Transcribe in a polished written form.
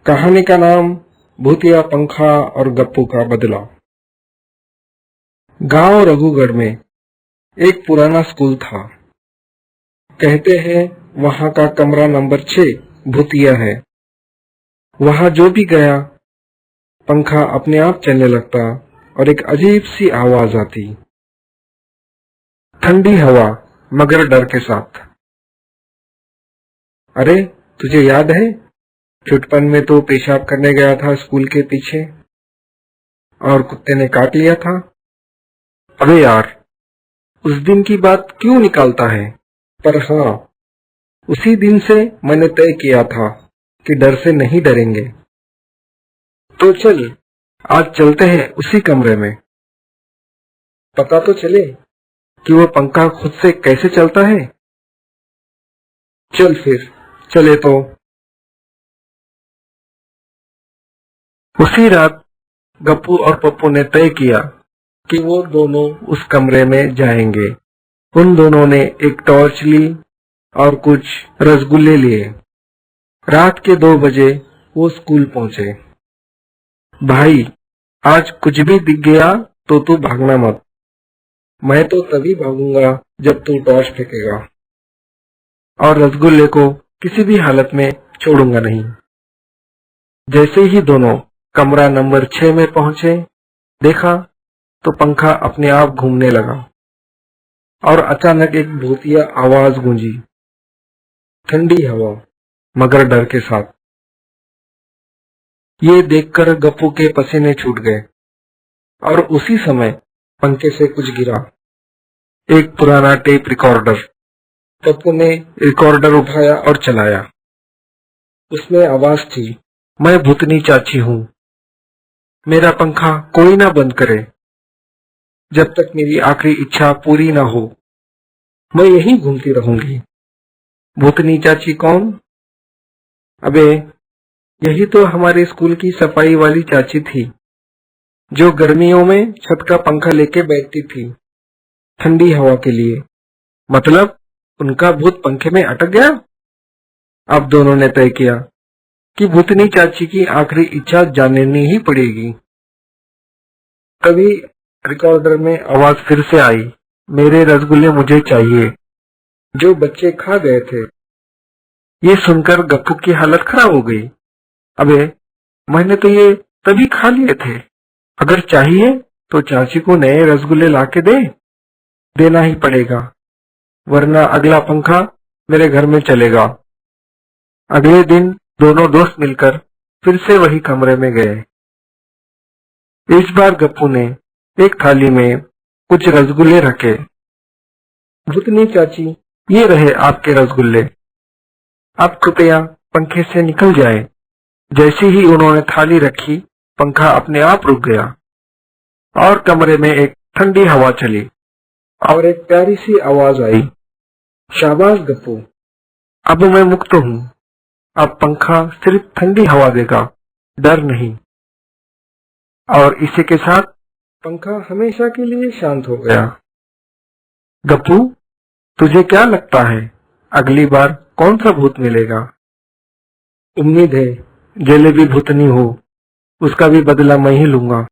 कहानी का नाम भूतिया पंखा और गप्पू का बदला। गांव रघुगढ़ में एक पुराना स्कूल था। कहते हैं वहां का कमरा नंबर 6 भूतिया है। वहां जो भी गया पंखा अपने आप चलने लगता और एक अजीब सी आवाज आती, ठंडी हवा मगर डर के साथ। अरे तुझे याद है, छुटपन में तो पेशाब करने गया था स्कूल के पीछे और कुत्ते ने काट लिया था। अबे यार, उस दिन की बात क्यों निकालता है? पर हाँ, उसी दिन से मैंने तय किया था कि डर से नहीं डरेंगे। तो चल आज चलते हैं उसी कमरे में, पता तो चले कि वो पंखा खुद से कैसे चलता है। चल फिर चले तो। उसी रात गप्पू और पप्पू ने तय किया कि वो दोनों उस कमरे में जाएंगे। उन दोनों ने एक टॉर्च ली और कुछ रसगुल्ले लिए। रात के 2 बजे वो स्कूल पहुंचे। भाई, आज कुछ भी दिख गया तो तू भागना मत। मैं तो तभी भागूंगा जब तू टॉर्च फेंकेगा, और रसगुल्ले को किसी भी हालत में छोड़ूंगा नहीं। जैसे ही दोनों कमरा नंबर 6 में पहुंचे, देखा तो पंखा अपने आप घूमने लगा और अचानक एक भूतिया आवाज गूंजी, ठंडी हवा मगर डर के साथ। ये देखकर गप्पू के पसीने छूट गए और उसी समय पंखे से कुछ गिरा, एक पुराना टेप रिकॉर्डर। पप्पू ने रिकॉर्डर उठाया और चलाया। उसमें आवाज थी, मैं भूतनी चाची हूँ, मेरा पंखा कोई ना बंद करे जब तक मेरी आखिरी इच्छा पूरी ना हो। मैं यहीं घूमती रहूंगी। भूतनी चाची कौन? अबे यही तो हमारे स्कूल की सफाई वाली चाची थी, जो गर्मियों में छत का पंखा लेके बैठती थी ठंडी हवा के लिए। मतलब उनका भूत पंखे में अटक गया। अब दोनों ने तय किया कि भूतनी चाची की आखिरी इच्छा जाननी ही पड़ेगी। तभी रिकॉर्डर में आवाज फिर से आई, मेरे रसगुल्ले मुझे चाहिए, जो बच्चे खा गए थे। ये सुनकर गप्पू की हालत खराब हो गई। अबे मैंने तो ये तभी खा लिए थे। अगर चाहिए तो चाची को नए रसगुल्ले लाके देना ही पड़ेगा, वरना अगला पंखा मेरे घर में चलेगा। अगले दिन दोनों दोस्त मिलकर फिर से वही कमरे में गए। इस बार गप्पू ने एक थाली में कुछ रसगुल्ले रखे। भूतनी चाची, ये रहे आपके रसगुल्ले, आप कृपया पंखे से निकल जाए। जैसे ही उन्होंने थाली रखी, पंखा अपने आप रुक गया और कमरे में एक ठंडी हवा चली और एक प्यारी सी आवाज आई, शाबाश गप्पू, अब मैं मुक्त हूँ। अब पंखा सिर्फ ठंडी हवा देगा, डर नहीं। और इसी के साथ पंखा हमेशा के लिए शांत हो गया। गप्पू, तुझे क्या लगता है अगली बार कौन सा भूत मिलेगा? उम्मीद है जलेबी भूतनी हो, उसका भी बदला मैं ही लूंगा।